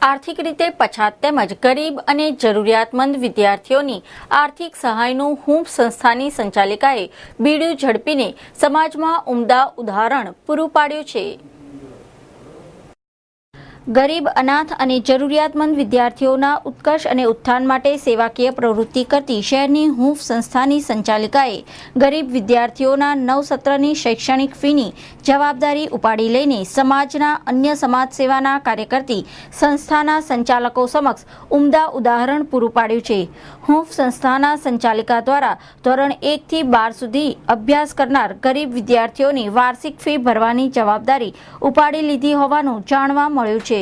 આર્થિક રીતે પછાત તેમજ ગરીબ અને જરૂરિયાતમંદ વિદ્યાર્થીઓની આર્થિક સહાયનું હૂંફ સંસ્થાની સંચાલિકાએ બીડું ઝડપીને સમાજમાં ઉમદા ઉદાહરણ પૂરું પાડ્યું છે। ગરીબ, અનાથ અને જરૂરિયાતમંદ વિદ્યાર્થીઓના ઉત્કર્ષ અને ઉત્થાન માટે સેવાકીય પ્રવૃત્તિ કરતી શહેરની હૂંફ સંસ્થાની સંચાલિકાએ ગરીબ વિદ્યાર્થીઓના 9 સત્રની શૈક્ષણિક ફીની જવાબદારી ઉપાડી લઈને સમાજના અન્ય સમાજ સેવાના કાર્ય કરતી સંસ્થાના સંચાલકો સમક્ષ ઉમદા ઉદાહરણ પૂરું પાડ્યું છે। હૂંફ સંસ્થાના સંચાલિકા દ્વારા ધોરણ 1 થી 12 સુધી અભ્યાસ કરનાર ગરીબ વિદ્યાર્થીઓની વાર્ષિક ફી ભરવાની જવાબદારી ઉપાડી લીધી હોવાનું જાણવા મળ્યું છે।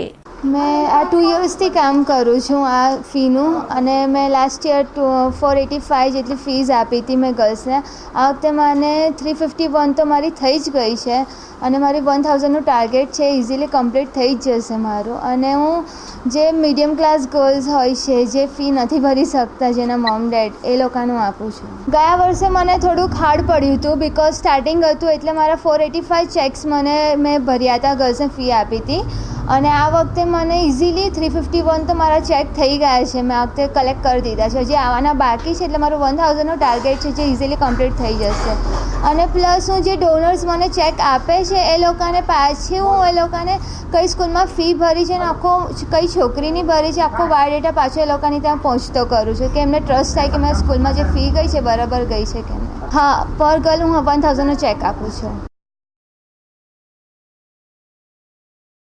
मैं आ 2 યર્સથી કામ કરું છું આ ફીનું, અને મેં લાસ્ટ યર 485 જેટલી ફીસ આપી હતી મેં ગર્લ્સને। આ વખતે મને 351 તો મારી થઈ જ ગઈ છે, અને મારી 1000નું ટાર્ગેટ છે, ઇઝીલી કમ્પ્લીટ થઈ જ જશે મારું। અને હું જે મીડિયમ ક્લાસ ગર્લ્સ હોય છે, જે ફી નથી ભરી શકતા, જેના મોમ ડેડ, એ લોકોનું આપું છું। ગયા વર્ષે મને થોડુંક હાર્ડ પડ્યું હતું, બિકોઝ સ્ટાર્ટિંગ હતું, એટલે મારા 485 ચેક્સ મેં ભર્યા હતા, ગર્લ્સને ફી આપી હતી। અને આ વખતે મને ઇઝીલી 351 તો મારા ચેક થઈ ગયા છે, મેં આ વખતે કલેક્ટ કરી દીધા છે। હજી આવવાના બાકી છે, એટલે મારું 1000નું ટાર્ગેટ છે, જે ઇઝીલી કમ્પ્લીટ થઈ જશે। અને પ્લસ હું જે ડોનર્સ મને ચેક આપે છે, એ લોકોને પાછી હું એ લોકોને કઈ સ્કૂલમાં ફી ભરી છે ને આખો કઈ છોકરીની ભરી છે, આખો બાયોડેટા પાછો એ લોકોની ત્યાં પહોંચતો કરું છું, કે એમને ટ્રસ્ટ થાય કે મારી સ્કૂલમાં જે ફી ગઈ છે બરાબર ગઈ છે કે નહીં। હા, પર ગર્લ હું 1000નો ચેક આપું છું।